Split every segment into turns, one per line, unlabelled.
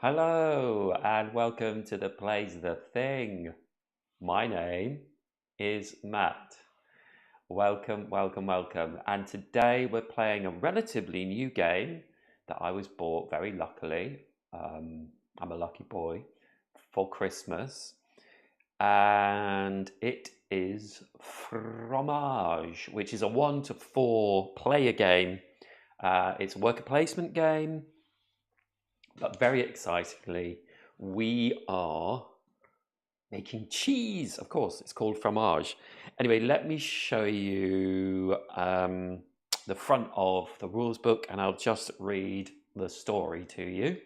Hello and welcome to the Plays the Thing. My name is Matt. Welcome, welcome, welcome. And today we're playing a relatively new game that I was bought very luckily. I'm a lucky boy for Christmas. And it is Fromage, which is a 1 to 4 player game. It's a worker placement game. But very excitingly, we are making cheese. Of course, it's called fromage. Anyway, let me show you the front of the rules book, and I'll just read the story to you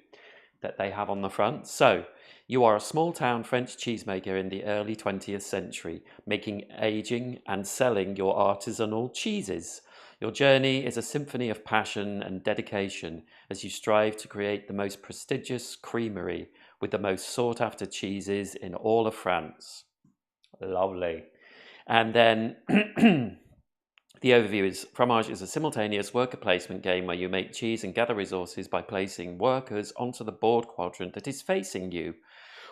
that they have on the front. So, you are a small town French cheesemaker in the early 20th century, making, aging, and selling your artisanal cheeses. Your journey is a symphony of passion and dedication as you strive to create the most prestigious creamery with the most sought-after cheeses in all of France. Lovely. And then the overview is Fromage is a simultaneous worker placement game where you make cheese and gather resources by placing workers onto the board quadrant that is facing you.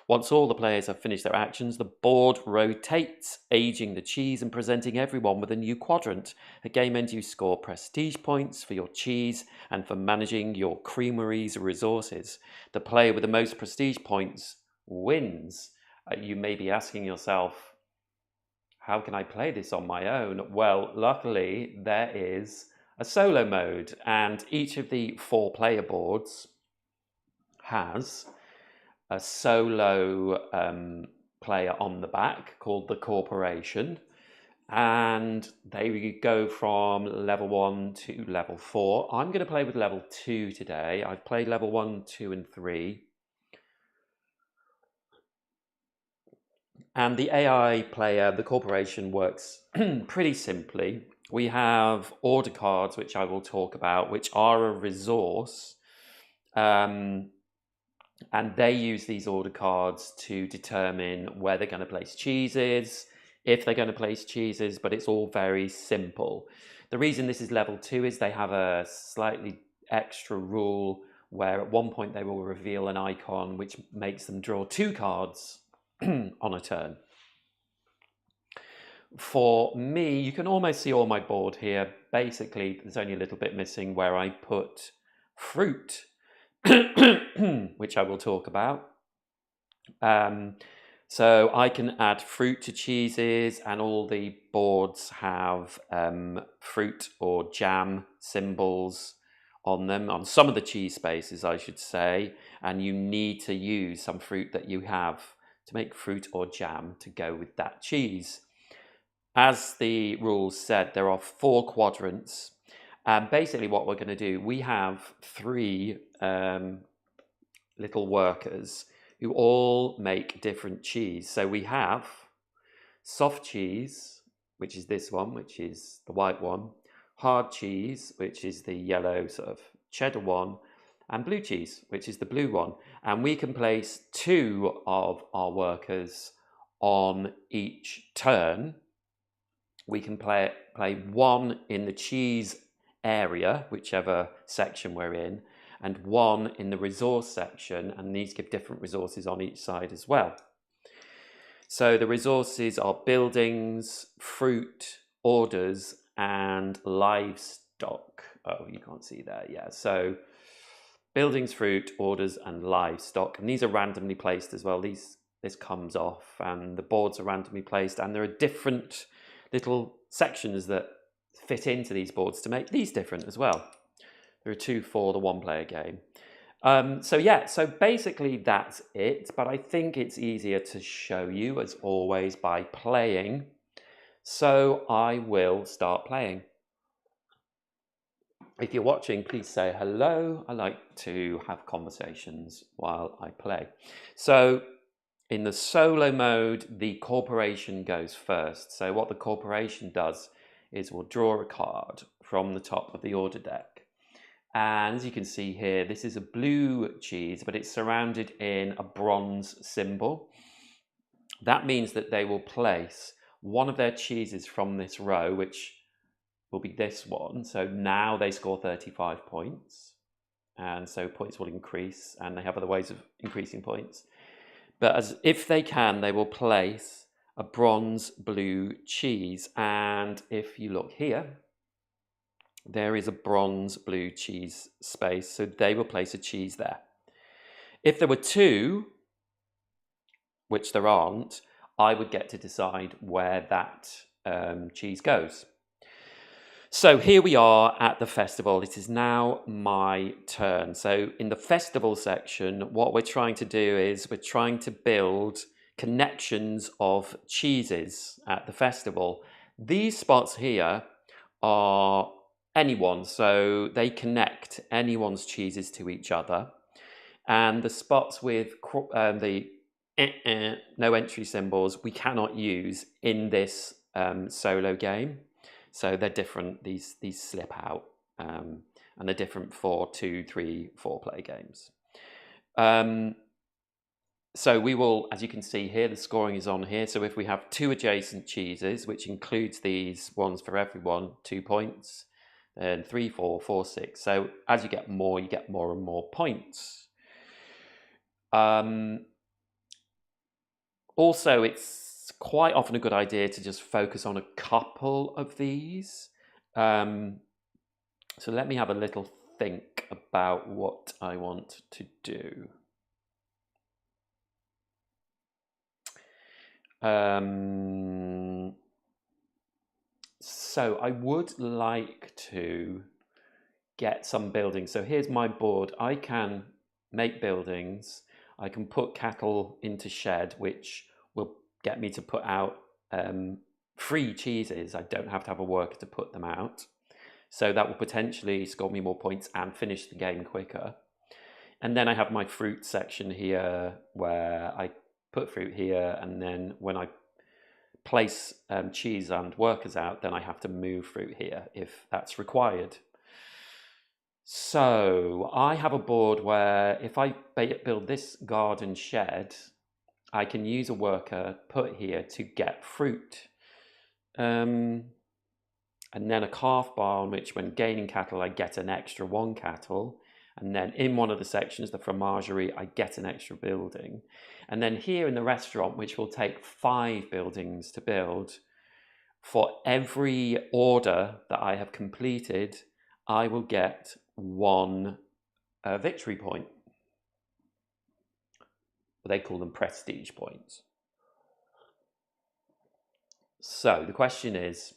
Once all the players have finished their actions, the board rotates, aging the cheese and presenting everyone with a new quadrant. At game end, you score prestige points for your cheese and for managing your creamery's resources. The player with the most prestige points wins. You may be asking yourself, how can I play this on my own? Well, luckily, there is a solo mode, and each of the 4 player boards has a solo player on the back called the corporation, and they go from level 1 to level 4. I'm going to play with level 2 today. I've played level 1, 2, and 3. And the AI player, the corporation, works pretty simply. We have order cards, which I will talk about, which are a resource. And they use these order cards to determine where they're going to place cheeses, if they're going to place cheeses, but it's all very simple. The reason this is level 2 is they have a slightly extra rule where at one point they will reveal an icon which makes them draw 2 cards on a turn. For me, you can almost see all my board here. Basically, there's only a little bit missing where I put fruit, which I will talk about. So I can add fruit to cheeses, and all the boards have fruit or jam symbols on them, on some of the cheese spaces, I should say, and you need to use some fruit that you have to make fruit or jam to go with that cheese. As the rules said, there are 4 quadrants. And basically what we're going to do, we have 3 little workers who all make different cheese. So we have soft cheese, which is this one, which is the white one, hard cheese, which is the yellow sort of cheddar one, and blue cheese, which is the blue one. And we can place 2 of our workers on each turn. We can play 1 in the cheese area, whichever section we're in, and 1 in the resource section, and these give different resources on each side as well. So the resources are buildings, fruit, orders, and livestock. Oh, you can't see there, yeah. So buildings, fruit, orders, and livestock, and these are randomly placed as well. This comes off, and the boards are randomly placed, and there are different little sections that fit into these boards to make these different as well. There are 2 for the 1-player game. So basically that's it, but I think it's easier to show you, as always, by playing. So I will start playing. If you're watching, please say hello. I like to have conversations while I play. So in the solo mode, the corporation goes first. So what the corporation does is we'll draw a card from the top of the order deck. And as you can see here, this is a blue cheese, but it's surrounded in a bronze symbol. That means that they will place one of their cheeses from this row, which will be this one. So now they score 35 points. and so points will increase, and they have other ways of increasing points. But if they can, they will place a bronze blue cheese, and if you look here, there is a bronze blue cheese space, so they will place a cheese there. If there were two, which there aren't, I would get to decide where that cheese goes. So here we are at the festival. It is now my turn. So in the festival section, what we're trying to do is we're trying to build connections of cheeses at the festival. These spots here are anyone's, so they connect anyone's cheeses to each other. And the spots with the no entry symbols we cannot use in this solo game. So they're different, these slip out, and they're different for 2, 3, 4 play games. So we will, as you can see here, the scoring is on here. So if we have 2 adjacent cheeses, which includes these ones for everyone, 2 points, and 3, 4, 4, 6. So as you get more and more points. Also, it's quite often a good idea to just focus on a couple of these. So let me have a little think about what I want to do. So I would like to get some buildings. So here's my board. I can make buildings. I can put cattle into shed, which will get me to put out free cheeses. I don't have to have a worker to put them out. So that will potentially score me more points and finish the game quicker. And then I have my fruit section here where I put fruit here, and then when I place cheese and workers out, then I have to move fruit here if that's required. So I have a board where if I build this garden shed, I can use a worker put here to get fruit. And then a calf barn, which when gaining cattle, I get an extra 1 cattle. And then in one of the sections, the fromagerie, I get an extra building. And then here in the restaurant, which will take 5 buildings to build, for every order that I have completed, I will get 1 victory point. They call them prestige points. So the question is,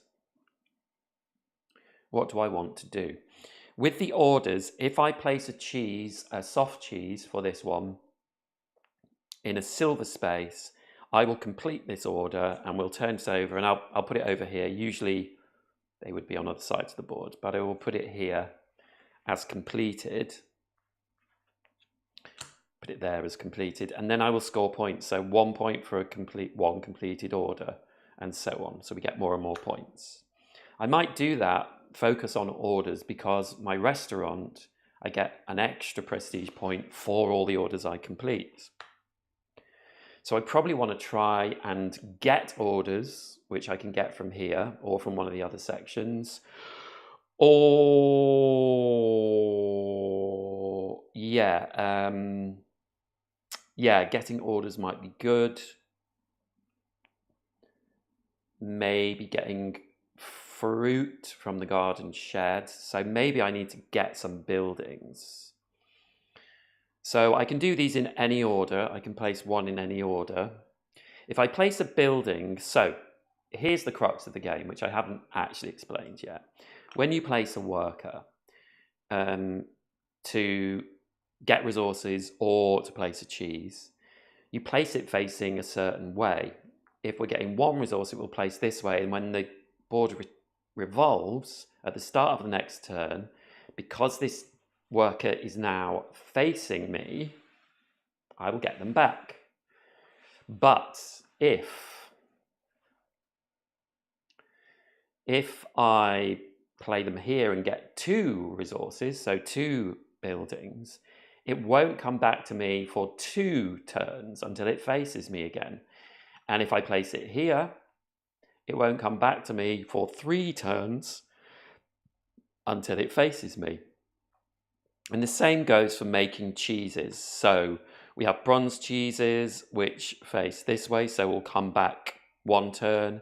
what do I want to do? With the orders, if I place a cheese, a soft cheese for this one, in a silver space, I will complete this order and we'll turn this over, and I'll put it over here. Usually they would be on other sides of the board, but I will put it here as completed. Put it there as completed, and then I will score points. So 1 point for one completed order, and so on. So we get more and more points. I might do that, focus on orders, because my restaurant, I get an extra prestige point for all the orders I complete. So I probably want to try and get orders, which I can get from here or from one of the other sections. Or getting orders might be good. Maybe getting fruit from the garden shed. So maybe I need to get some buildings. So I can do these in any order. I can place 1 in any order. If I place a building, so here's the crux of the game, which I haven't actually explained yet. When you place a worker to get resources or to place a cheese, you place it facing a certain way. If we're getting 1 resource, it will place this way, and when the board revolves at the start of the next turn, because this worker is now facing me, I will get them back. But if I play them here and get 2 resources, so 2 buildings, it won't come back to me for 2 turns until it faces me again. And if I place it here, it won't come back to me for 3 turns until it faces me. And the same goes for making cheeses. So we have bronze cheeses which face this way, so we'll come back 1 turn,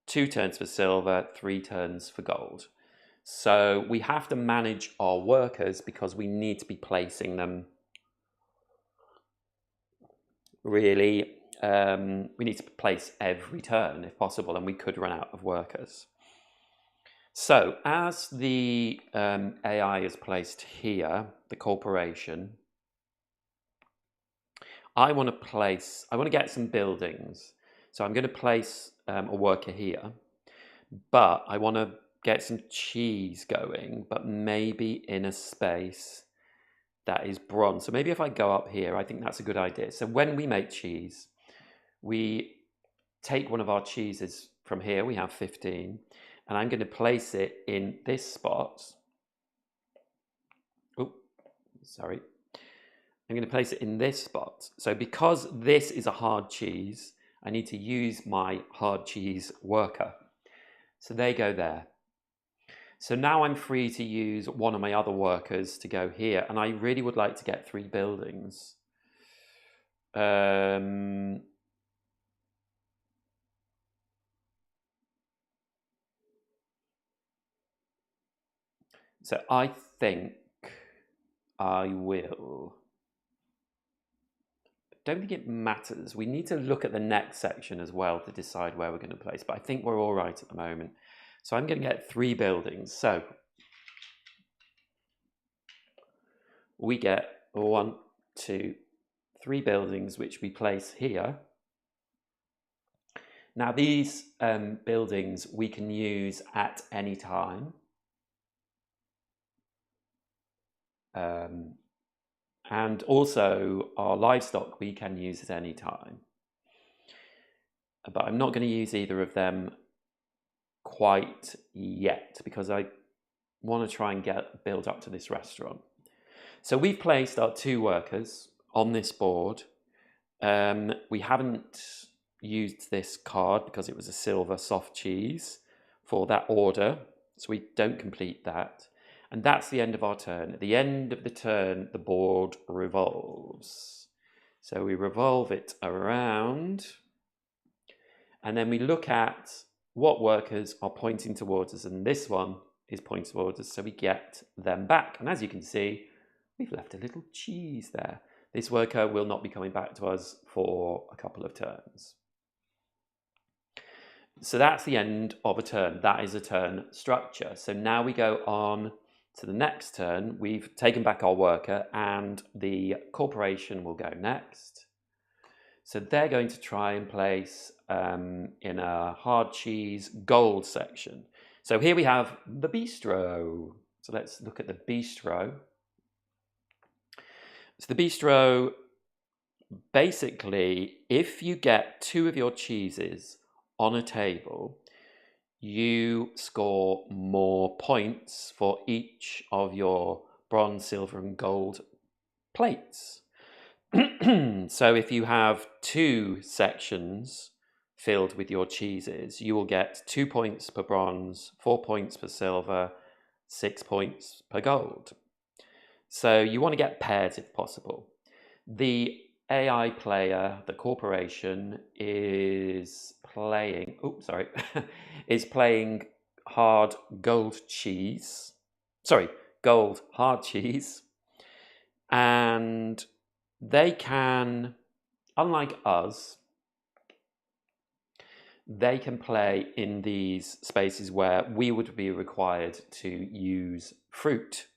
2 turns for silver, 3 turns for gold. So we have to manage our workers because we need to be placing them really. We need to place every turn if possible, and we could run out of workers. So as the AI is placed here, the corporation, I want to get some buildings. So I'm going to place a worker here, but I want to get some cheese going, but maybe in a space that is bronze. So maybe if I go up here, I think that's a good idea. So when we make cheese, we take one of our cheeses from here, we have 15, and I'm going to place it in this spot. Oh, sorry. I'm going to place it in this spot. So because this is a hard cheese, I need to use my hard cheese worker. So they go there. So now I'm free to use one of my other workers to go here, and I really would like to get 3 buildings. So I think I will. Don't think it matters. We need to look at the next section as well to decide where we're going to place, but I think we're all right at the moment. So I'm going to get 3 buildings. So we get 1, 2, 3 buildings, which we place here. Now these buildings we can use at any time. And also our livestock we can use at any time. But I'm not going to use either of them quite yet because I want to try and build up to this restaurant. So we've placed our 2 workers on this board. We haven't used this card because it was a silver soft cheese for that order, so we don't complete that. And that's the end of our turn. At the end of the turn, the board revolves. So we revolve it around, and then we look at what workers are pointing towards us, and this one is pointing towards us, so we get them back. And as you can see, we've left a little cheese there. This worker will not be coming back to us for a couple of turns. So that's the end of a turn. That is a turn structure. So now we go on to the next turn. We've taken back our worker and the corporation will go next. So they're going to try and place in a hard cheese gold section. So here we have the bistro. So let's look at the bistro. So the bistro, basically, if you get 2 of your cheeses on a table, you score more points for each of your bronze, silver, and gold plates. So if you have 2 sections filled with your cheeses, you will get 2 points per bronze, 4 points per silver, 6 points per gold. So you want to get pairs if possible. The AI player, the corporation, is playing, is playing hard gold cheese. Sorry, gold hard cheese. And they can, unlike us, they can play in these spaces where we would be required to use fruit.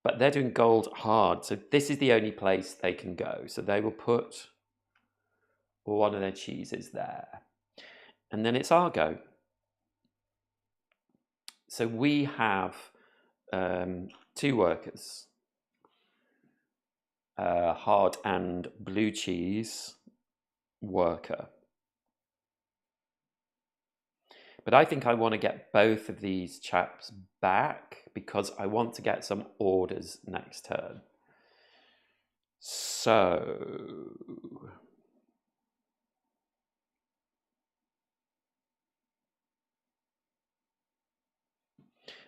But they're doing gold hard, so this is the only place they can go. So they will put one of their cheeses there. And then it's our go. So we have 2 workers, hard and blue cheese worker. But I think I want to get both of these chaps back because I want to get some orders next turn. So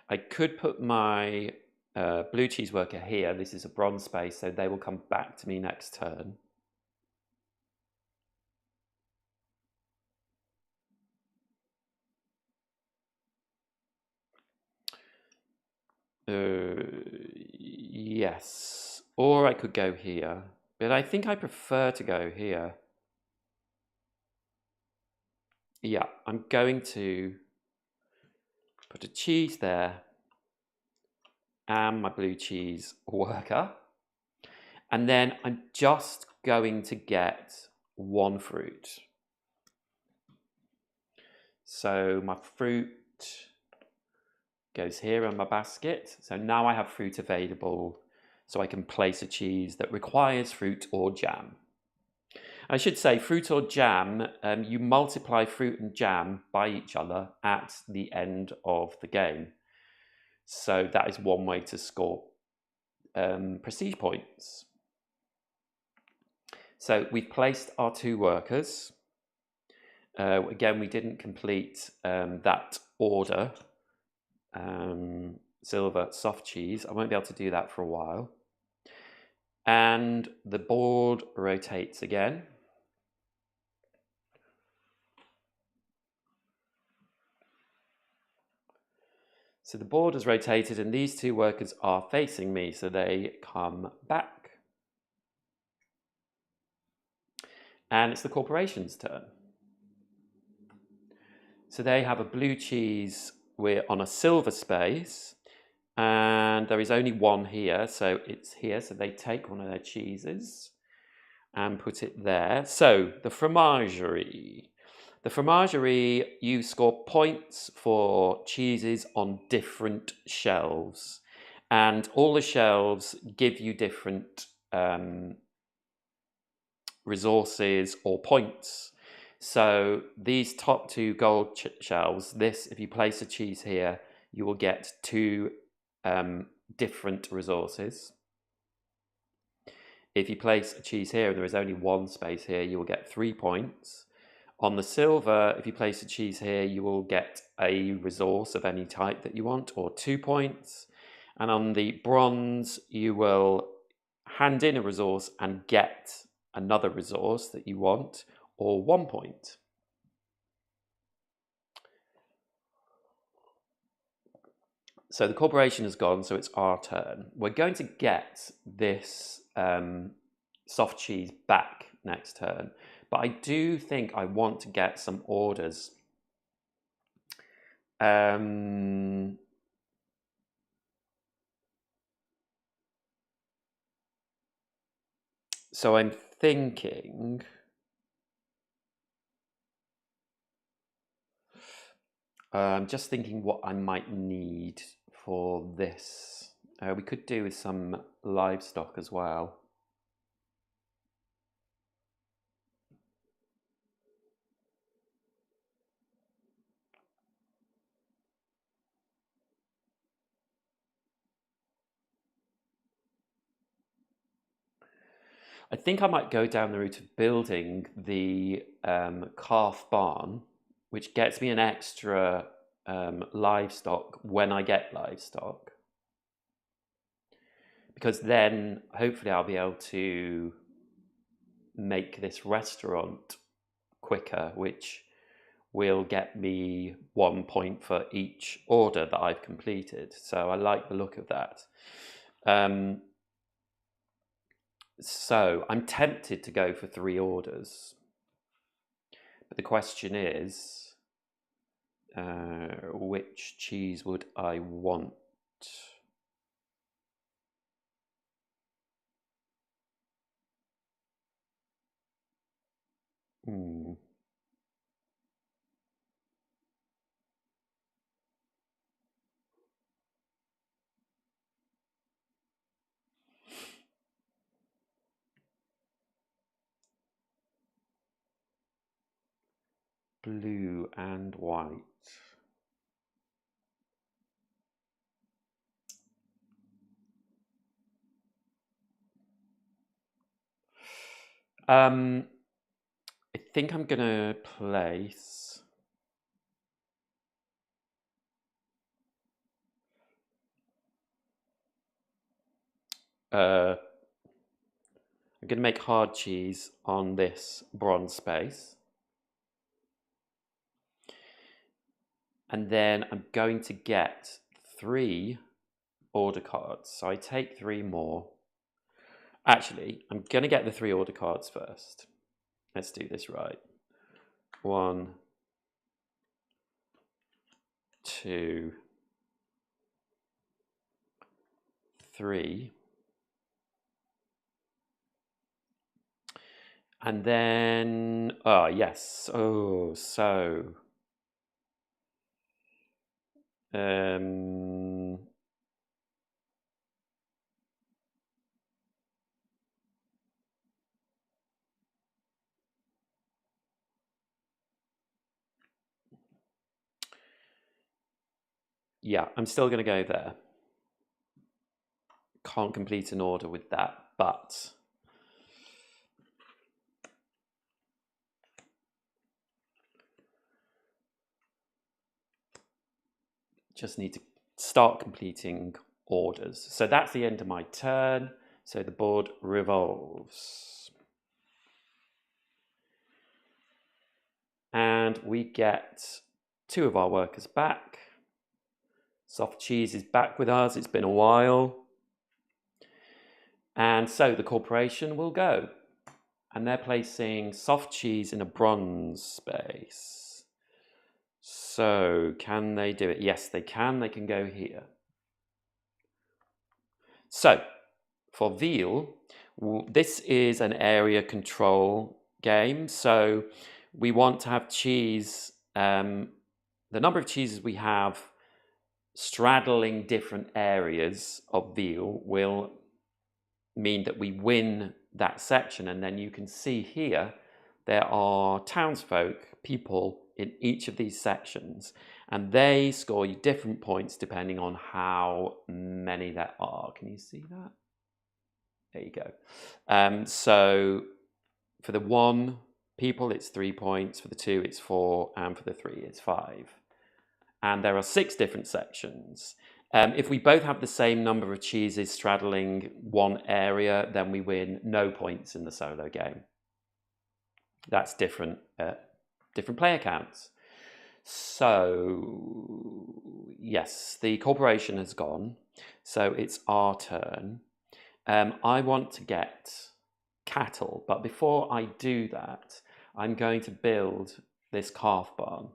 I could put my blue cheese worker here. This is a bronze space, so they will come back to me next turn. Yes, or I could go here, but I think I prefer to go here. Yeah, I'm going to put a cheese there and my blue cheese worker, and then I'm just going to get one fruit. So my fruit goes here in my basket. So now I have fruit available, so I can place a cheese that requires fruit or jam. I should say fruit or jam, you multiply fruit and jam by each other at the end of the game. So that is one way to score prestige points. So we've placed our 2 workers. Again, we didn't complete that order. Silver soft cheese. I won't be able to do that for a while. And the board rotates again. So the board has rotated and these 2 workers are facing me, so they come back. And it's the corporation's turn. So they have a blue cheese. We're on a silver space, and there is only one here, so it's here. So they take one of their cheeses and put it there. So the fromagerie. The fromagerie, you score points for cheeses on different shelves, and all the shelves give you different resources or points. So these top 2 gold shelves, if you place a cheese here, you will get 2 different resources. If you place a cheese here and there is only 1 space here, you will get 3 points. On the silver, if you place a cheese here, you will get a resource of any type that you want, or 2 points. And on the bronze, you will hand in a resource and get another resource that you want, or 1 point. So the corporation has gone, so it's our turn. We're going to get this soft cheese back next turn, but I do think I want to get some orders. So I'm thinking just thinking what I might need for this. We could do with some livestock as well. I think I might go down the route of building the calf barn, which gets me an extra livestock when I get livestock. Because then hopefully I'll be able to make this restaurant quicker, which will get me 1 point for each order that I've completed. So I like the look of that. So I'm tempted to go for 3 orders. But the question is, which cheese would I want? Blue and white. I think I'm gonna place I'm going to make hard cheese on this bronze space. And then I'm going to get 3 order cards. So I take 3 more. Actually, I'm going to get the 3 order cards first. Let's do this right. 1, 2, 3. And then, oh yes, oh, so, yeah, I'm still going to go there. Can't complete an order with that, but just need to start completing orders. So that's the end of my turn. So the board revolves. And we get 2 of our workers back. Soft cheese is back with us. It's been a while. And so the corporation will go. And they're placing soft cheese in a bronze space. So can they do it? Yes, they can. They can go here. So for veal, this is an area control game. So we want to have cheese, the number of cheeses we have straddling different areas of veal will mean that we win that section. And then you can see here, there are townsfolk, people in each of these sections, and they score you different points depending on how many there are. Can you see that? There you go. So for the 1 people, it's 3 points. For the 2, it's 4. And for the 3, it's 5. And there are 6 different sections. If we both have the same number of cheeses straddling one area, then we win no points in the solo game. That's different player counts. So, yes, the corporation has gone. So it's our turn. I want to get cattle, but before I do that, I'm going to build this calf barn.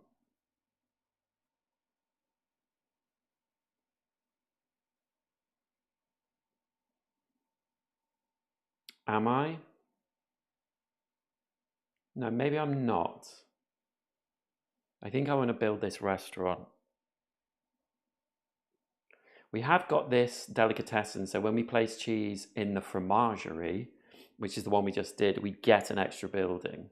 Am I? No, maybe I'm not. I think I want to build this restaurant. We have got this delicatessen, so when we place cheese in the fromagerie, which is the one we just did, we get an extra building.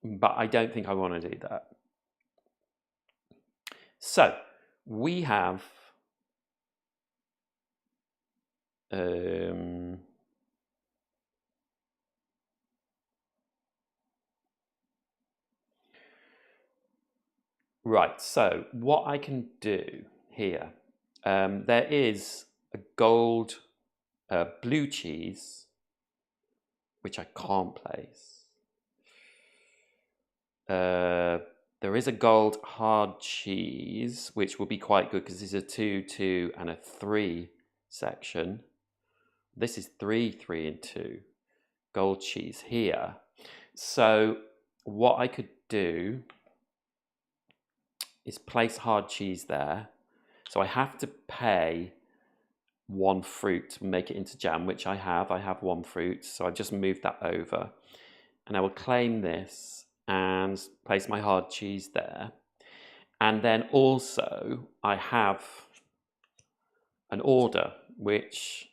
But I don't think I want to do that. So we have right, so what I can do here, there is a gold blue cheese, which I can't place. There is a gold hard cheese, which will be quite good because this is a 2, 2, and a 3 section. This is 3, 3, and 2. Gold cheese here. So what I could do is place hard cheese there. So I have to pay 1 fruit to make it into jam, which I have. I have 1 fruit, so I just moved that over. And I will claim this and place my hard cheese there. And then also I have an order which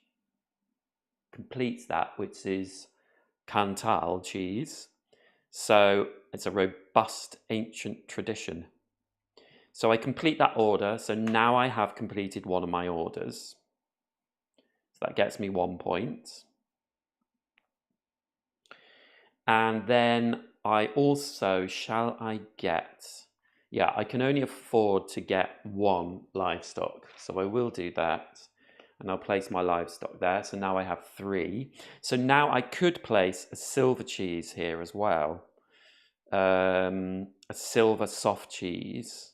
completes that, which is Cantal cheese. So it's a robust ancient tradition. So I complete that order. So now I have completed one of my orders. So that gets me 1 point. And then I also, shall I get, yeah, I can only afford to get one livestock. So I will do that. And I'll place my livestock there. So now I have 3. So now I could place a silver cheese here as well. A silver soft cheese.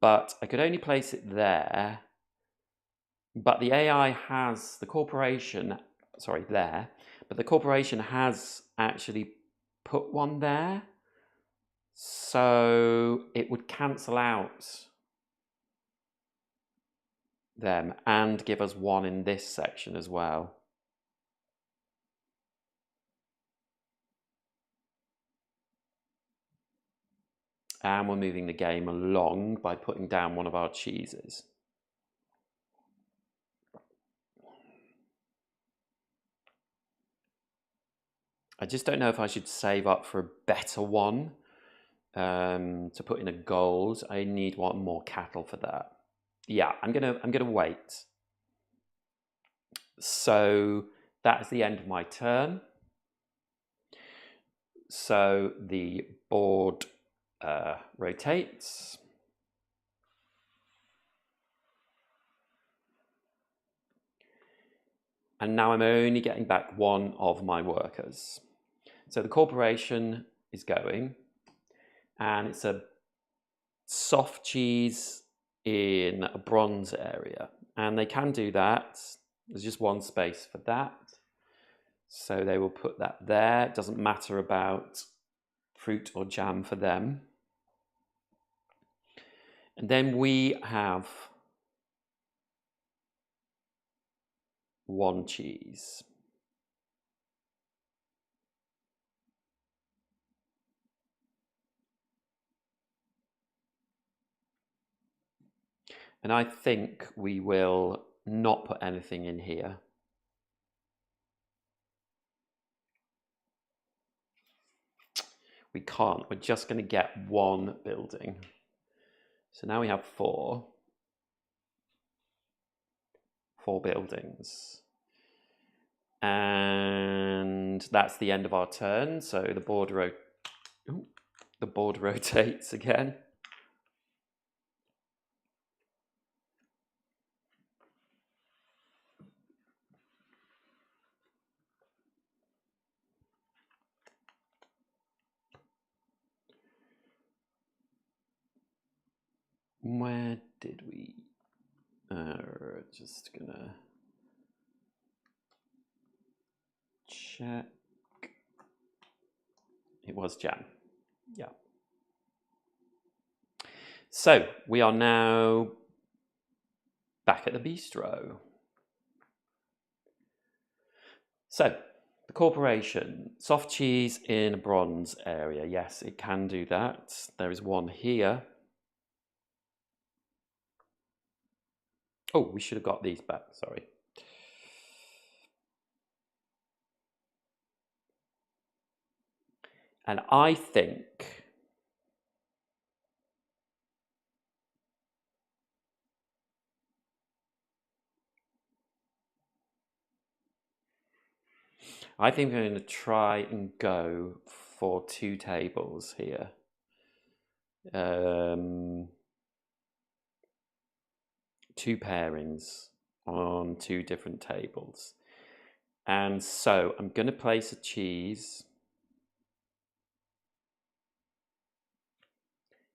But I could only place it there. But the AI has, the corporation, sorry, there. But the corporation has actually put one there. So it would cancel out them and give us 1 in this section as well. And we're moving the game along by putting down one of our cheeses. I just don't know if I should save up for a better one to put in a gold. I need 1 more cattle for that. Yeah, I'm gonna wait. So that's the end of my turn. So the board rotates. And now I'm only getting back 1 of my workers. So the corporation is going, and it's a soft cheese in a bronze area. And they can do that. There's just 1 space for that. So they will put that there. It doesn't matter about fruit or jam for them. And then we have 1 cheese. And I think we will not put anything in here. We can't. We're just going to get 1 building. So now we have 4 buildings. And that's the end of our turn. So the board rotates again. Where did we? Just gonna check. It was jam. Yeah. So we are now back at the bistro. So the corporation, soft cheese in a bronze area. Yes, it can do that. There is 1 here. Oh, we should have got these back, sorry. And I think I'm going to try and go for 2 tables here. 2 pairings on 2 different tables. And so I'm going to place a cheese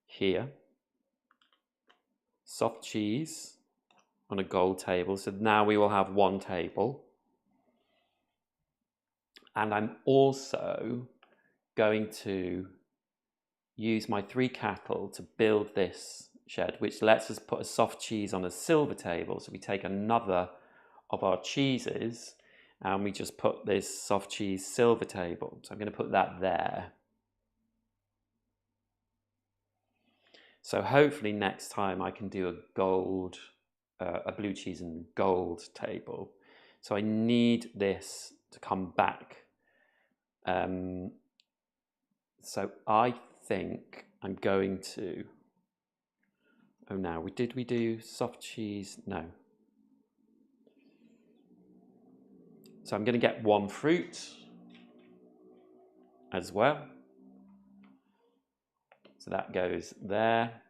here. Soft cheese on a gold table. So now we will have 1 table. And I'm also going to use my 3 cattle to build this shed, which lets us put a soft cheese on a silver table. So we take another of our cheeses and we just put this soft cheese silver table. So I'm going to put that there. So hopefully next time I can do a gold, a blue cheese and gold table. So I need this to come back. So I think I'm going to, oh now, did we do soft cheese? No. So I'm going to get 1 fruit as well. So that goes there.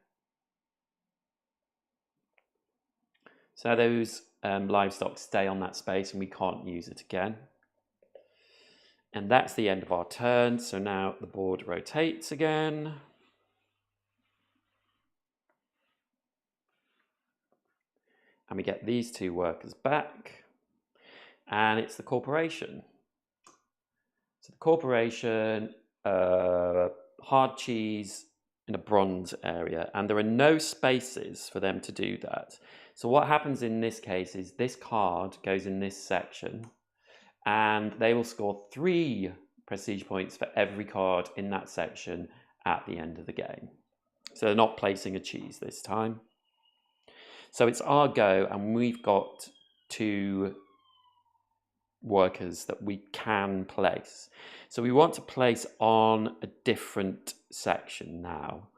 So those livestock stay on that space and we can't use it again. And that's the end of our turn. So now the board rotates again. And we get these two workers back. And it's the corporation. So the corporation, hard cheese in a bronze area. And there are no spaces for them to do that. So what happens in this case is this card goes in this section. And they will score 3 prestige points for every card in that section at the end of the game. So they're not placing a cheese this time. So it's our go, and we've got 2 workers that we can place. So we want to place on a different section now.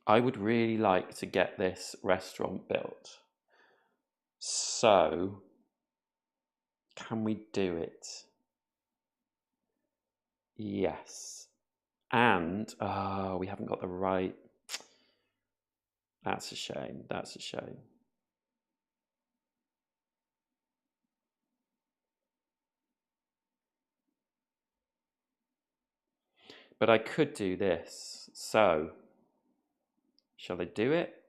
I would really like to get this restaurant built. So, can we do it? Yes. And, we haven't got the right... That's a shame. That's a shame. But I could do this. So, shall I do it?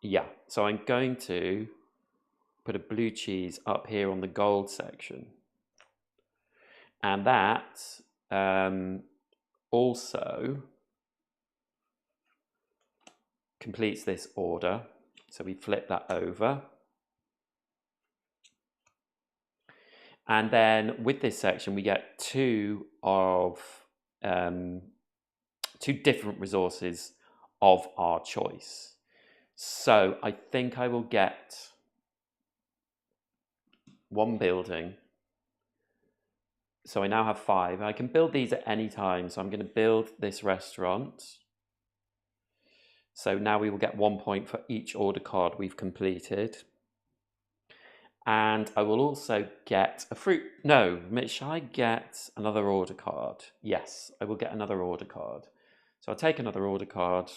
Yeah. So I'm going to put a blue cheese up here on the gold section. And that also completes this order. So we flip that over. And then with this section, we get 2 different resources of our choice. So I think I will get 1 building. So I now have 5. I can build these at any time. So I'm going to build this restaurant. So now we will get 1 point for each order card we've completed. And I will also get a fruit. No, shall I get another order card? Yes, I will get another order card. So I'll take another order card.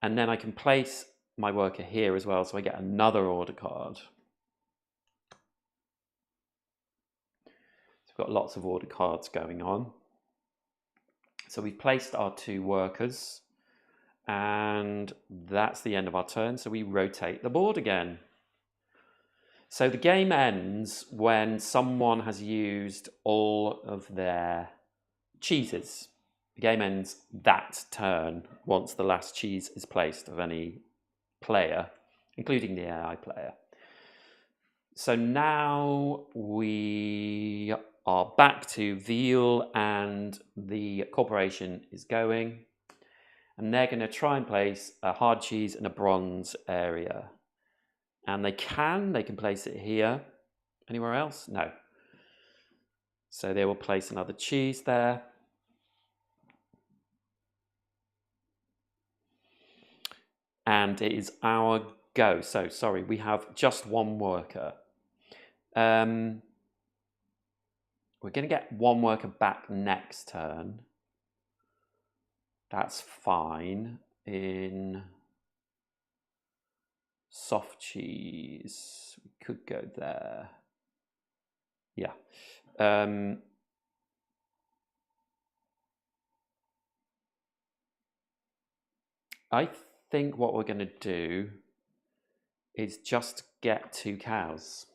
And then I can place my worker here as well, so I get another order card. So we've got lots of order cards going on. So we've placed our 2 workers. And that's the end of our turn, so we rotate the board again. So the game ends when someone has used all of their cheeses. The game ends that turn once the last cheese is placed of any player, including the AI player. So now we are back to Veal, and the corporation is going. And they're going to try and place a hard cheese in a bronze area. And they can place it here. Anywhere else? No. So they will place another cheese there. And it is our go. So, sorry, we have just 1 worker. We're going to get 1 worker back next turn. That's fine. In soft cheese, we could go there. Yeah. I think what we're going to do is just get 2 cows.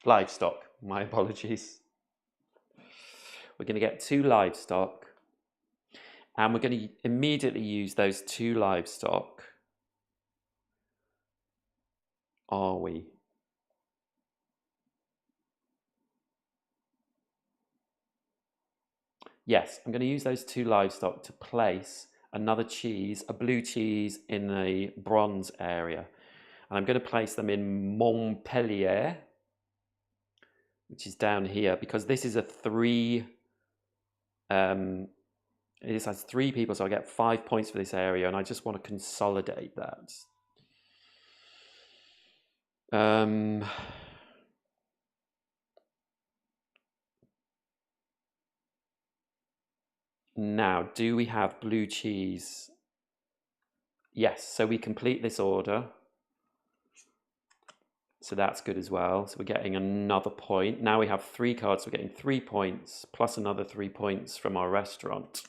Livestock, my apologies. We're going to get 2 livestock. And we're going to immediately use those 2 livestock. Are we? Yes, I'm going to use those 2 livestock to place another cheese, a blue cheese, in the bronze area. And I'm going to place them in Montpellier, which is down here, because this is a 3 This has 3 people, so I get 5 points for this area, and I just want to consolidate that. Now, do we have blue cheese? Yes, so we complete this order. So that's good as well. So we're getting another point. Now we have 3 cards, so we're getting 3 points, plus another 3 points from our restaurant.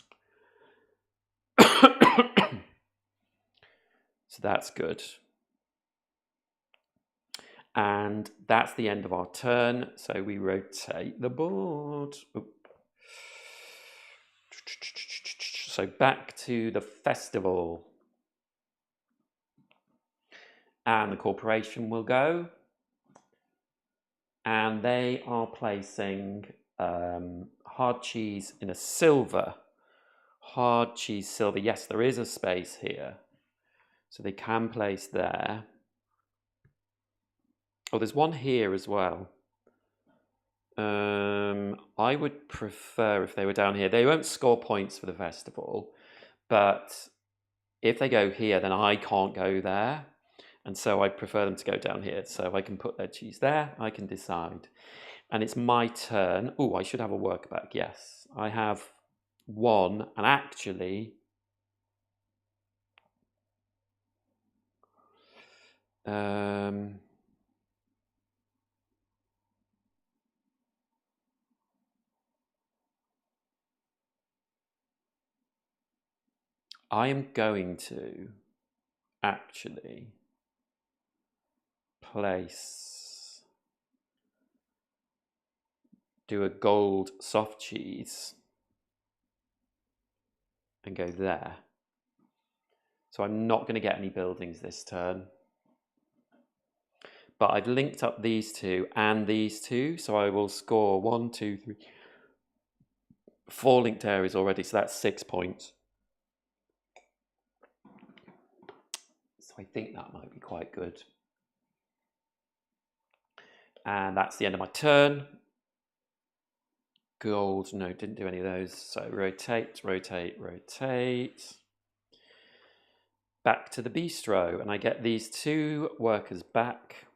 So that's good. And that's the end of our turn. So we rotate the board. Oop. So back to the festival. And the corporation will go. And they are placing hard cheese in a silver. Hard cheese silver. Yes, there is a space here. So they can place there. Oh, there's one here as well. I would prefer if they were down here. They won't score points for the festival, but if they go here, then I can't go there. And so I prefer them to go down here. So I can put their cheese there, I can decide. And it's my turn. Oh, I should have a work back. Yes, I have 1. And actually, I am going to actually do a gold soft cheese and go there. So I'm not going to get any buildings this turn. But I've linked up these 2 and these 2, so I will score 1, 2, 3, 4 linked areas already, so that's 6 points. So I think that might be quite good. And that's the end of my turn. Gold, no, didn't do any of those. So rotate, rotate, rotate. Back to the bistro, and I get these 2 workers back.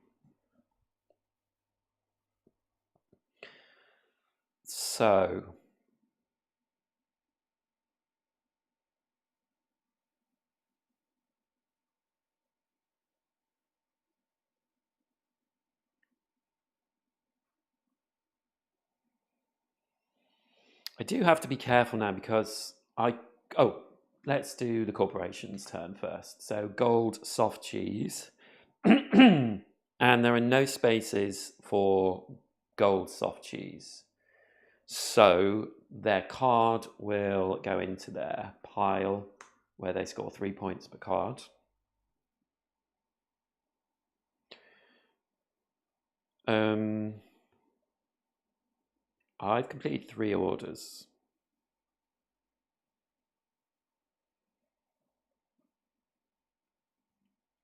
So I do have to be careful now because let's do the corporation's turn first. So gold soft cheese. And there are no spaces for gold soft cheese. So their card will go into their pile where they score 3 points per card. I've completed 3 orders.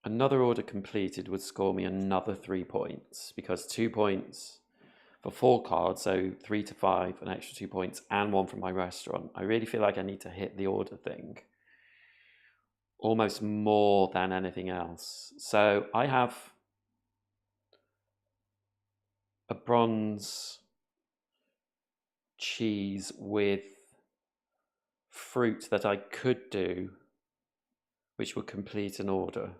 Another order completed would score me another 3 points because 2 points for 4 cards, so 3 to 5, an extra 2 points, and 1 from my restaurant. I really feel like I need to hit the order thing almost more than anything else. So I have a bronze cheese with fruit that I could do, which would complete an order.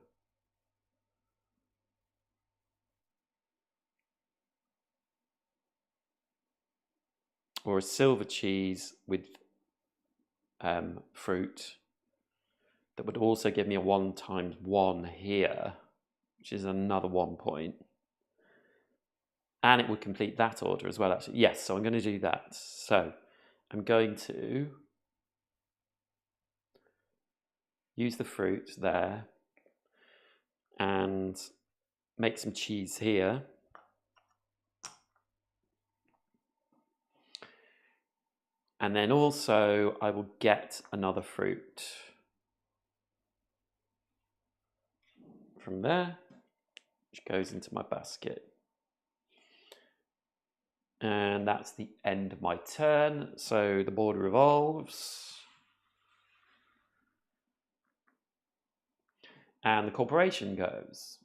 Or a silver cheese with fruit that would also give me a 1 times 1 here, which is another 1 point. And it would complete that order as well, actually. Yes, so I'm going to do that. So I'm going to use the fruit there and make some cheese here. And then also I will get another fruit from there, which goes into my basket. And that's the end of my turn. So the board revolves. And the corporation goes.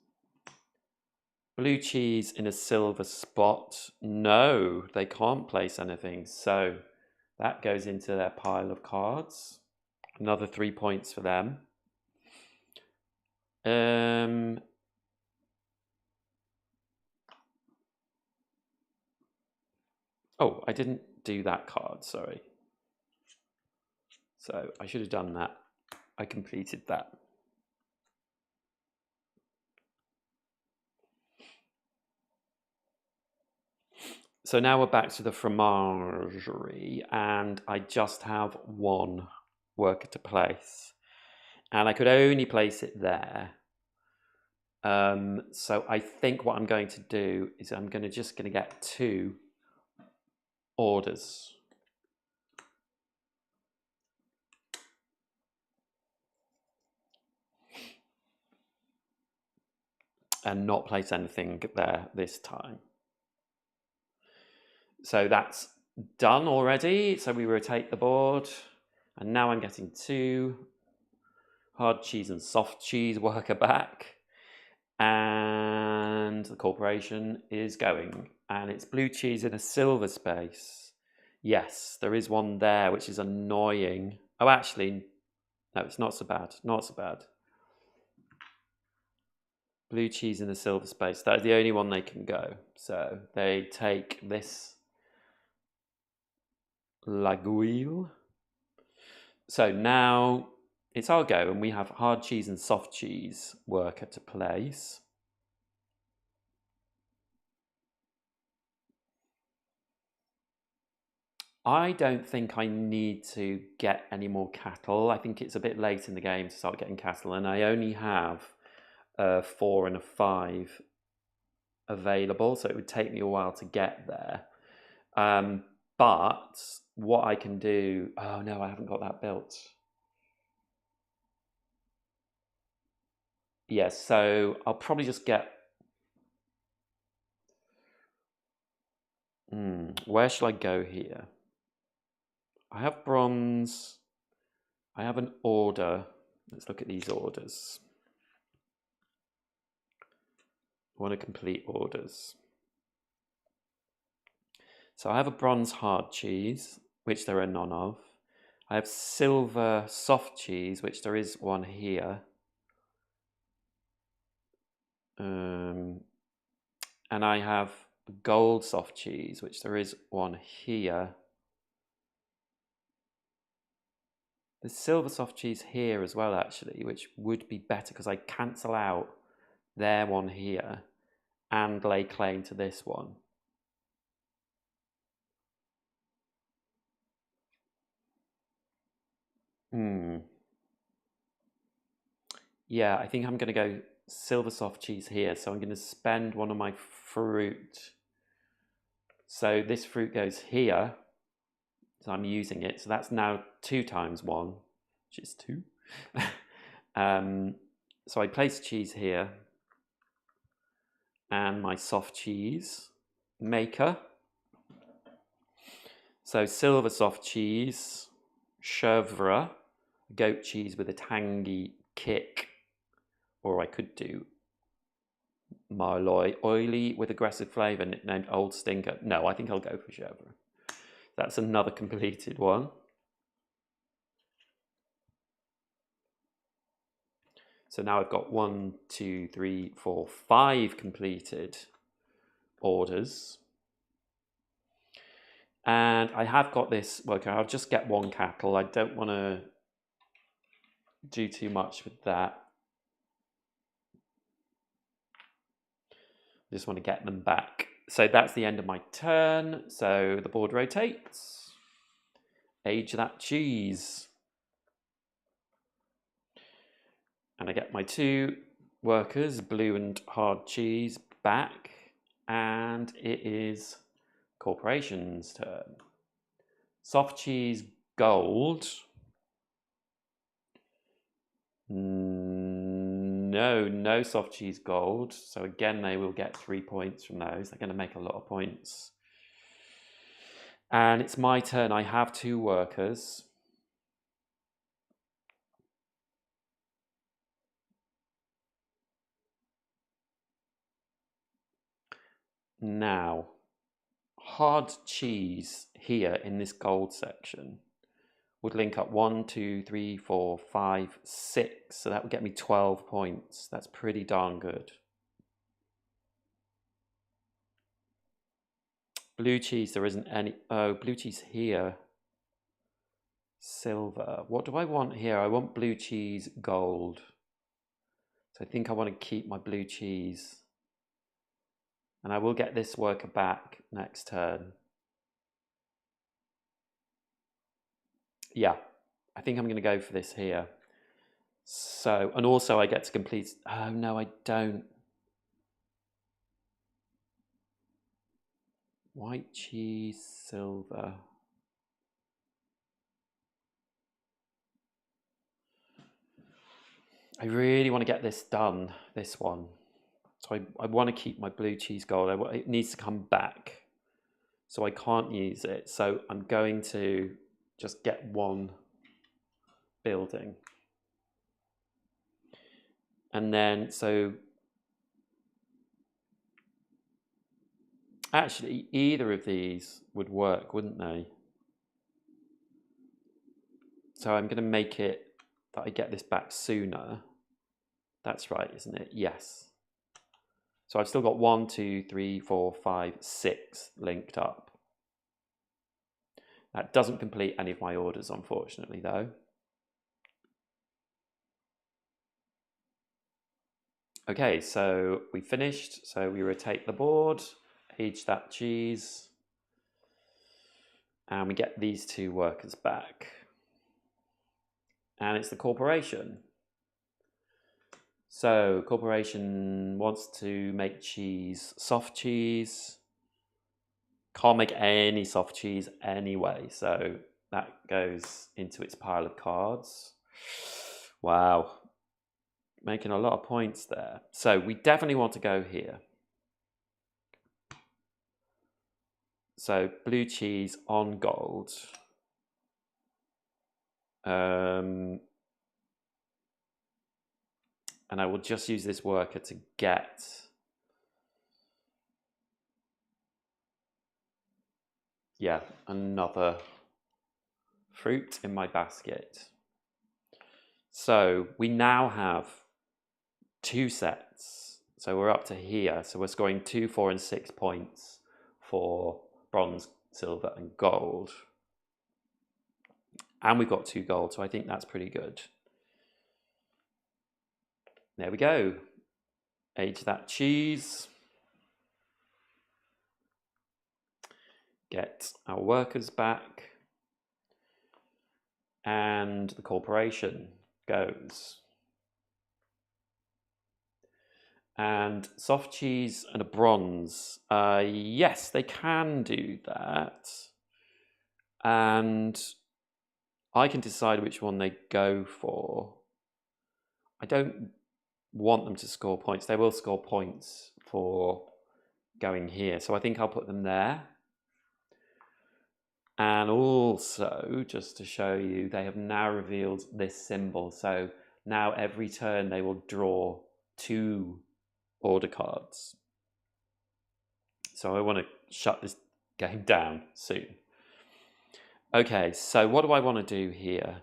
Blue cheese in a silver spot. No, they can't place anything. So that goes into their pile of cards. Another 3 points for them. Oh, I didn't do that card, sorry. So I should have done that. I completed that. So now we're back to the fromagerie, and I just have one worker to place. And I could only place it there. So I think what I'm going to do is I'm just going to get 2 orders. And not place anything there this time. So that's done already. So we rotate the board. And now I'm getting 2 hard cheese and soft cheese worker back. And the corporation is going. And it's blue cheese in a silver space. Yes, there is one there, which is annoying. Oh, actually, no, it's not so bad. Not so bad. Blue cheese in the silver space. That is the only one they can go. So they take this Laguille. So now it's our go, and we have hard cheese and soft cheese worker to place. I don't think I need to get any more cattle. I think it's a bit late in the game to start getting cattle, and I only have a 4 and a 5 available, so it would take me a while to get there. But what I can do... Oh no, I haven't got that built. Yes, so I'll probably just get... where shall I go here? I have bronze. I have an order. Let's look at these orders. I want to complete orders. So I have a bronze hard cheese, which there are none of. I have silver soft cheese, which there is one here. And I have gold soft cheese, which there is one here. There's silver soft cheese here as well, actually, which would be better because I cancel out their one here and lay claim to this one. Yeah, I think I'm going to go silver soft cheese here. So I'm going to spend one of my fruit. So this fruit goes here. So I'm using it. So that's now 2 times 1, which is 2. So I place cheese here. And my soft cheese maker. So silver soft cheese, chèvre, goat cheese with a tangy kick. Or I could do Marloy, oily with aggressive flavour, nicknamed Old Stinker. No, I think I'll go for chèvre. That's another completed one. So now I've got 1, 2, 3, 4, 5 completed orders. And I have got this, okay, I'll just get 1 cattle. I don't want to do too much with that. I just want to get them back. So that's the end of my turn. So the board rotates. Age that cheese. And I get my 2 workers, blue and hard cheese, back. And it is corporation's turn. Soft cheese, gold. No soft cheese gold. So again, they will get 3 points from those. They're going to make a lot of points. And it's my turn. I have 2 workers. Now, hard cheese here in this gold section would link up 1, 2, 3, 4, 5, 6. So that would get me 12 points. That's pretty darn good. Blue cheese, there isn't any. Oh, blue cheese here. Silver. What do I want here? I want blue cheese gold. So I think I want to keep my blue cheese. And I will get this worker back next turn. Yeah, I think I'm going to go for this here. So, and also I get to complete. Oh, no, I don't. White cheese, silver. I really want to get this done, this one. So I want to keep my blue cheese gold. It needs to come back. So I can't use it. So I'm going to just get one building. And then, so actually either of these would work, wouldn't they? So I'm going to make it that I get this back sooner. That's right, isn't it? Yes. So I've still got 1, 2, 3, 4, 5, 6 linked up. That doesn't complete any of my orders, unfortunately, though. Okay, so we finished. So we rotate the board, age that cheese, and we get these 2 workers back. And it's the corporation. So corporation wants to make cheese, soft cheese. Can't make any soft cheese anyway, so that goes into its pile of cards. Wow, making a lot of points there. So we definitely want to go here. So blue cheese on gold. And I will just use this worker to get another fruit in my basket. So we now have 2 sets. So we're up to here. So we're scoring 2, 4, and 6 points for bronze, silver, and gold. And we've got 2 gold, so I think that's pretty good. There we go. Age that cheese. Get our workers back. And the corporation goes. And soft cheese and a bronze. Yes, they can do that. And I can decide which one they go for. I don't want them to score points. They will score points for going here. So I think I'll put them there. And also, just to show you, they have now revealed this symbol. So now every turn they will draw 2 order cards. So I want to shut this game down soon. Okay, so what do I want to do here?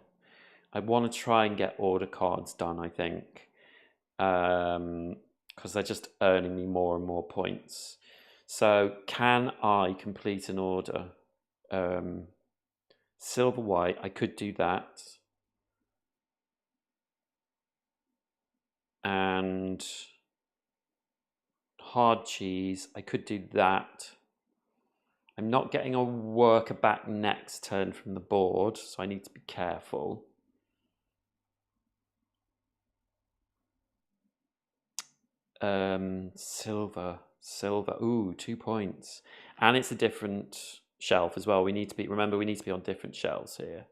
I want to try and get order cards done, I think. Because they're just earning me more and more points. So can I complete an order? Silver white, I could do that. And hard cheese, I could do that. I'm not getting a worker back next turn from the board, so I need to be careful. Silver. Ooh, 2 points. And it's a different shelf as well. Remember, we need to be on different shelves here.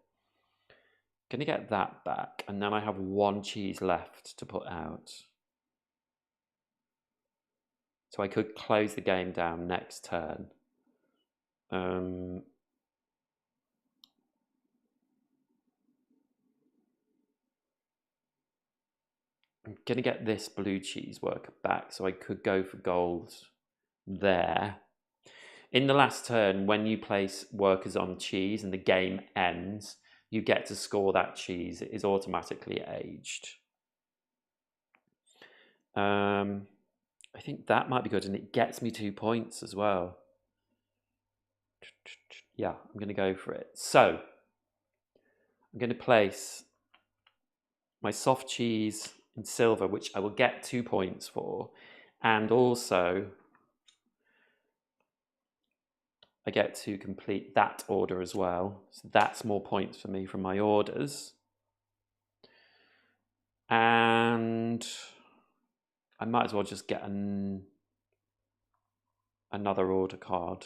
Gonna get that back, and then I have 1 cheese left to put out. So I could close the game down next turn. I'm gonna get this blue cheese worker back, so I could go for gold there. In the last turn, when you place workers on cheese and the game ends, you get to score that cheese. It is automatically aged. I think that might be good, and it gets me 2 points as well. Yeah, I'm going to go for it. So, I'm going to place my soft cheese in silver, which I will get 2 points for, and also I get to complete that order as well. So that's more points for me from my orders. And I might as well just get another order card.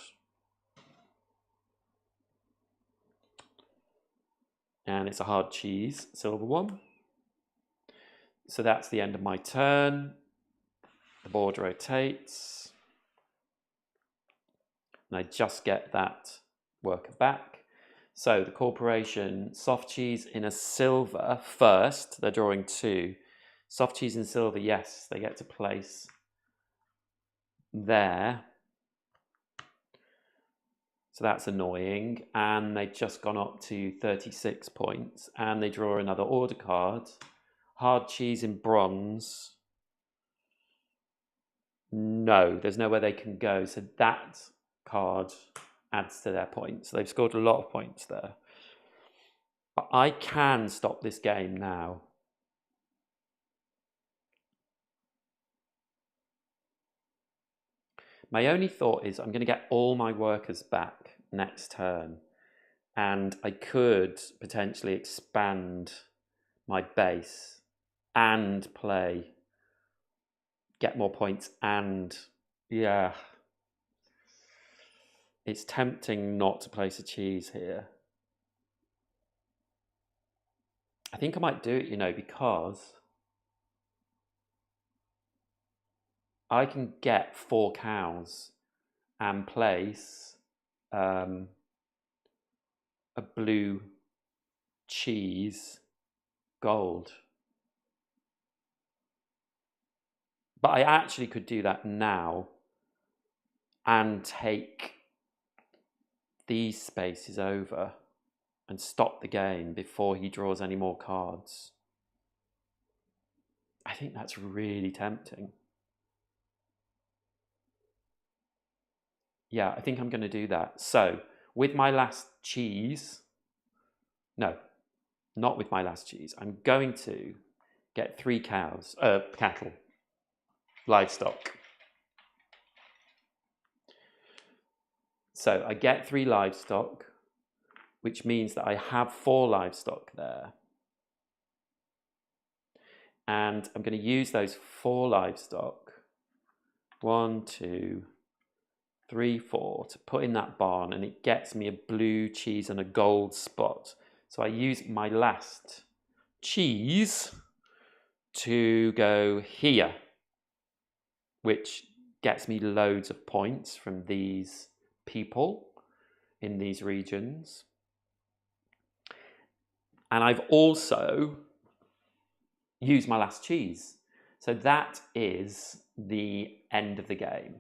And it's a hard cheese, silver one. So that's the end of my turn. The board rotates. And I just get that worker back. So the corporation, soft cheese in a silver first. They're drawing 2. Soft cheese in silver, yes, they get to place there. So that's annoying. And they've just gone up to 36 points. And they draw another order card. Hard cheese in bronze. No, there's nowhere they can go. So that card adds to their points. So they've scored a lot of points there. But I can stop this game now. My only thought is I'm going to get all my workers back next turn. And I could potentially expand my base and get more points, and yeah, it's tempting not to place a cheese here. I think I might do it, because I can get 4 cows and place a blue cheese gold. But I actually could do that now and take these spaces over and stop the game before he draws any more cards. I think that's really tempting. Yeah, I think I'm going to do that. So, with my last cheese, no, not with my last cheese, I'm going to get 3 cattle, livestock. So I get 3 livestock, which means that I have 4 livestock there. And I'm going to use those 4 livestock, 1, 2, 3, 4, to put in that barn, and it gets me a blue cheese and a gold spot. So I use my last cheese to go here, which gets me loads of points from these people in these regions. And I've also used my last cheese. So that is the end of the game.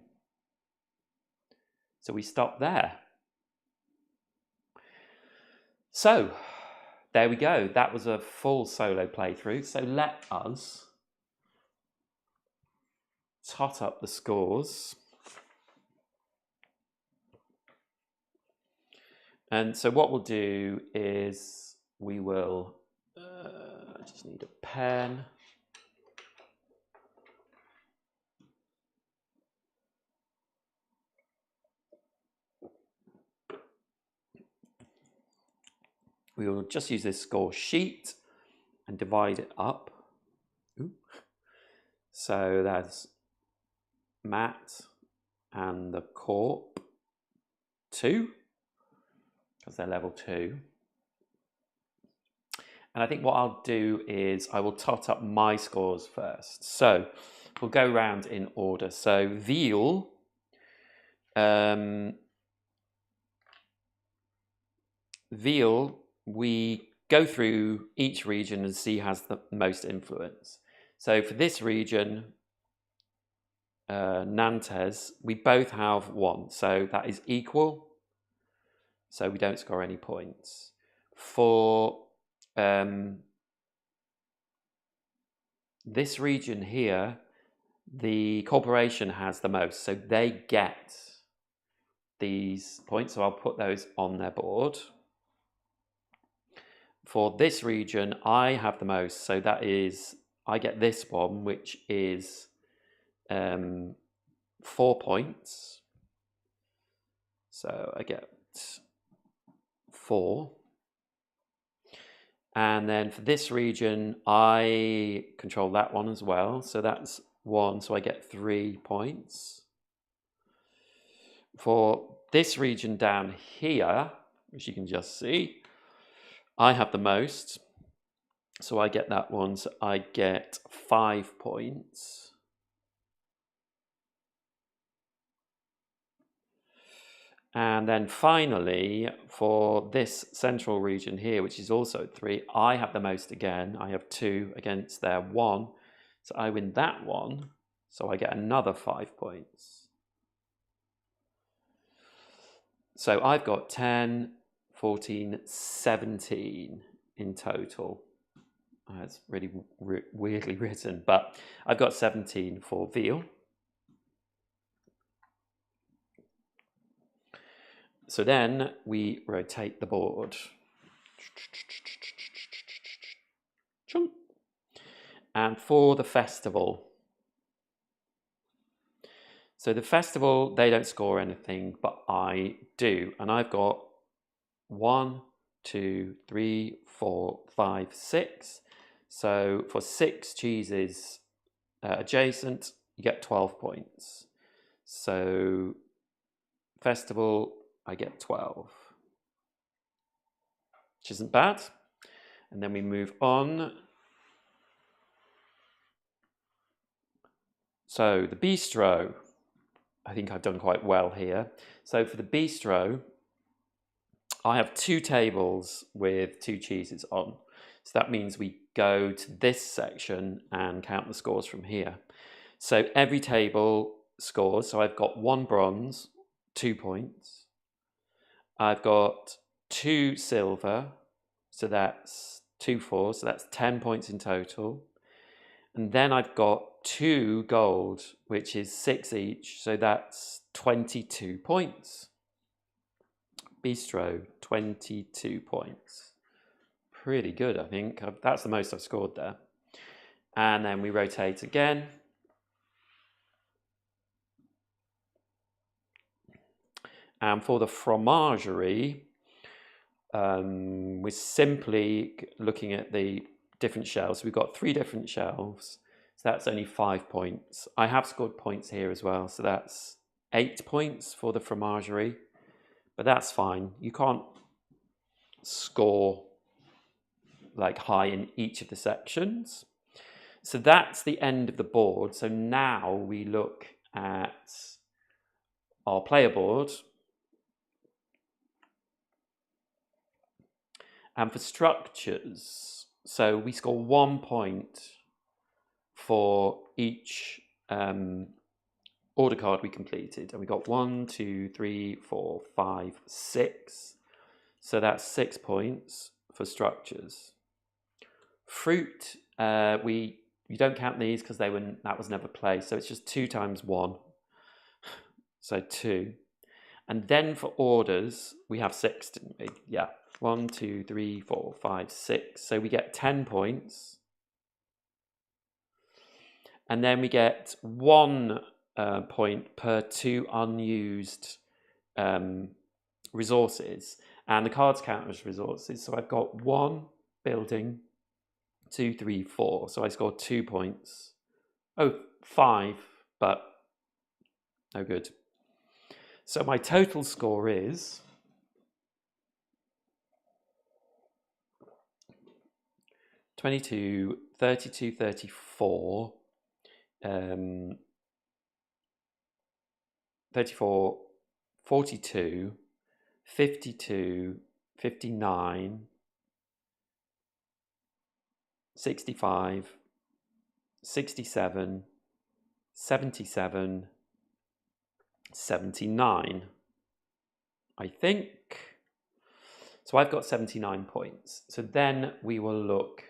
So we stop there. So there we go. That was a full solo playthrough. So let us tot up the scores. And so what we'll do is we will, I just need a pen. We will just use this score sheet and divide it up. Ooh. So that's Matt and the Corp 2, because they're level 2. And I think what I'll do is I will tot up my scores first. So we'll go round in order. So Veal, we go through each region and see who has the most influence. So for this region, Nantes, we both have 1, so that is equal. So we don't score any points. For this region here, the corporation has the most, so they get these points, so I'll put those on their board. For this region, I have the most, so that is, I get this one, which is 4 points. So I get 4. And then for this region, I control that one as well. So that's 1, so I get 3 points. For this region down here, which you can just see, I have the most. So I get that one, so I get 5 points. And then finally, for this central region here, which is also 3, I have the most again. I have 2 against their 1. So I win that one. So I get another 5 points. So I've got 10, 14, 17 in total. That's really weirdly written, but I've got 17 for veal. So then we rotate the board. And for the festival. So the festival, they don't score anything, but I do. And I've got 1, 2, 3, 4, 5, 6. So for 6 cheeses adjacent, you get 12 points. So festival, I get 12, which isn't bad. And then we move on. So the bistro, I think I've done quite well here. So for the bistro, I have 2 tables with 2 cheeses on. So that means we go to this section and count the scores from here. So every table scores. So I've got 1 bronze, 2 points. I've got 2 silver, so that's 2 4, so that's 10 points in total. And then I've got 2 gold, which is 6 each, so that's 22 points. Bistro, 22 points. Pretty good, I think. That's the most I've scored there. And then we rotate again. And for the fromagerie, we're simply looking at the different shelves. We've got 3 different shelves, so that's only 5 points. I have scored points here as well, so that's 8 points for the fromagerie, but that's fine. You can't score like high in each of the sections. So that's the end of the board. So now we look at our player board. And for structures, so we score 1 point for each order card we completed. And we got 1, 2, 3, 4, 5, 6. So that's 6 points for structures. Fruit, you don't count these because that was never placed. So it's just 2 times 1. So 2. And then for orders, we have 6, didn't we? Yeah. 1, 2, 3, 4, 5, 6. So we get 10 points. And then we get 1 point per 2 unused resources. And the cards count as resources. So I've got 1 building, 2, 3, 4. So I scored 2 points. Oh, 5, but no good. So my total score is 22, 32, 34, 34, 42, 52, 59, 65, 67, 77, 79, I think. So I've got 79 points. So then we will look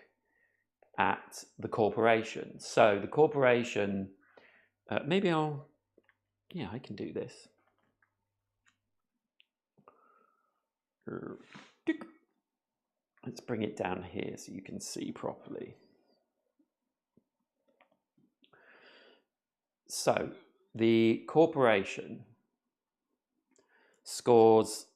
at the corporation. So the corporation, maybe yeah, I can do this. Let's bring it down here so you can see properly. So the corporation scores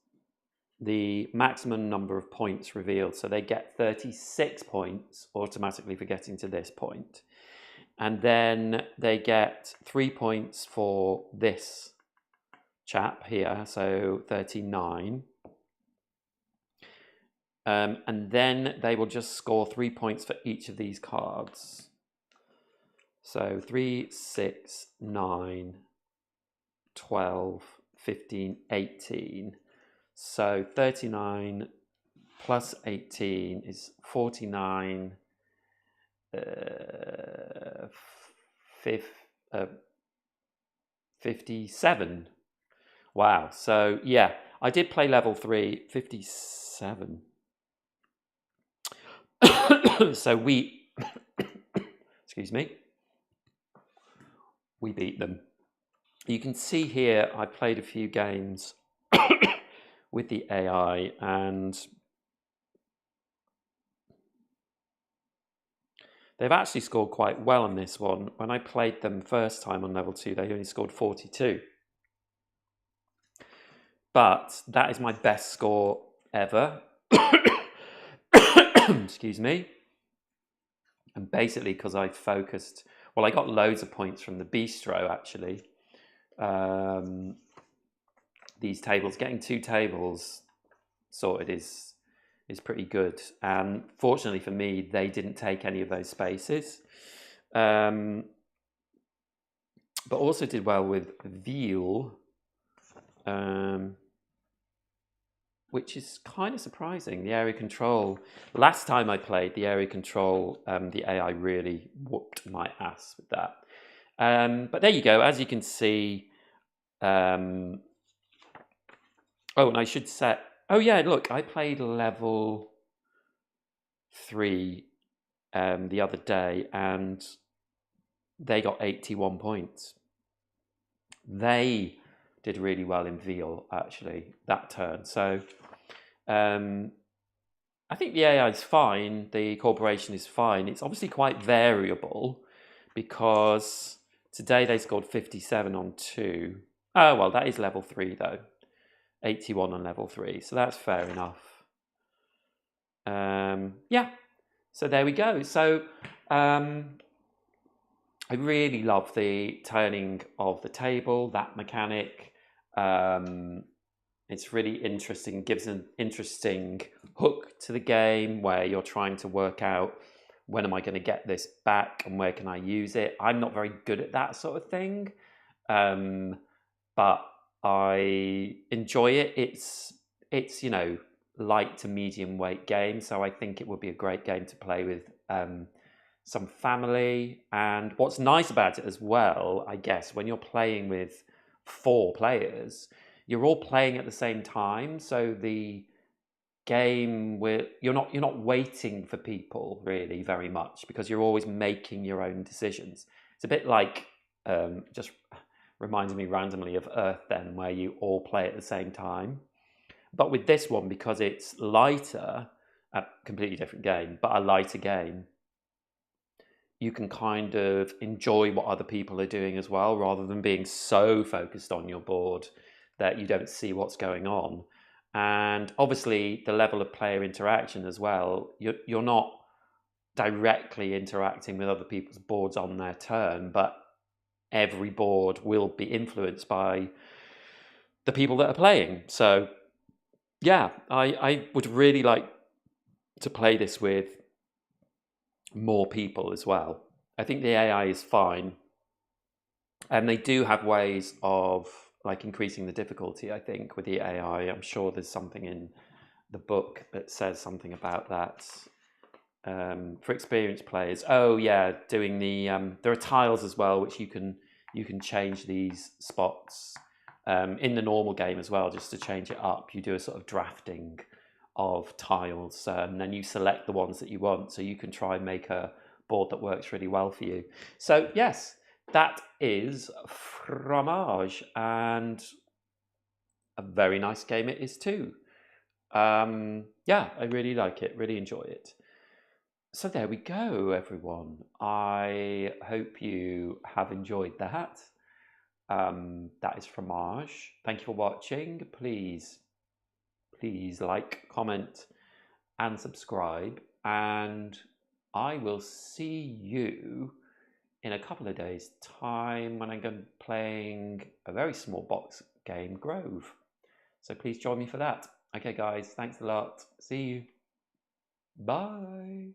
the maximum number of points revealed. So they get 36 points automatically for getting to this point. And then they get 3 points for this chap here, so 39. And then they will just score 3 points for each of these cards. So 3, 6, 9, 12, 15, 18. So 39 plus 18 is 49, 57. Wow. So yeah, I did play level 3, 57. So we, excuse me, we beat them. You can see here I played a few games with the AI, and they've actually scored quite well on this one. When I played them first time on level 2, they only scored 42. But that is my best score ever. Excuse me. And basically because I focused, well, I got loads of points from the bistro actually. These tables, getting 2 tables sorted is pretty good. And fortunately for me, they didn't take any of those spaces. But also did well with veal, which is kind of surprising. The area control, last time I played the area control, the AI really whooped my ass with that. But there you go. As you can see, oh, and I should set, oh yeah, look, I played level 3 the other day, and they got 81 points. They did really well in veal, actually, that turn. So I think the AI is fine. The corporation is fine. It's obviously quite variable because today they scored 57 on 2. Oh, well, that is level 3, though. 81 on level 3. So that's fair enough. Yeah. So there we go. So I really love the turning of the table, that mechanic. It's really interesting, gives an interesting hook to the game where you're trying to work out, when am I going to get this back and where can I use it? I'm not very good at that sort of thing, but I enjoy it. It's you know, light to medium weight game, so I think it would be a great game to play with some family. And what's nice about it as well, I guess, when you're playing with 4 players, you're all playing at the same time, so the game you're not waiting for people really very much, because you're always making your own decisions. It's a bit like, just reminds me randomly of Earth then, where you all play at the same time. But with this one, because it's lighter, a completely different game, but a lighter game, you can kind of enjoy what other people are doing as well, rather than being so focused on your board that you don't see what's going on. And obviously the level of player interaction as well, you're not directly interacting with other people's boards on their turn, but every board will be influenced by the people that are playing. So yeah, I would really like to play this with more people as well. I think the AI is fine, and they do have ways of like increasing the difficulty, I think, with the AI. I'm sure there's something in the book that says something about that. For experienced players, oh yeah, doing the there are tiles as well which you can you can change these spots in the normal game as well, just to change it up. You do a sort of drafting of tiles, and then you select the ones that you want, so you can try and make a board that works really well for you. So yes, that is Fromage, and a very nice game it is too. Yeah, I really like it, really enjoy it. So there we go, everyone. I hope you have enjoyed that. That is Fromage. Thank you for watching. Please like, comment, and subscribe. And I will see you in a couple of days' time when I'm going to be playing a very small box game, Grove. So please join me for that. Okay, guys, thanks a lot. See you. Bye.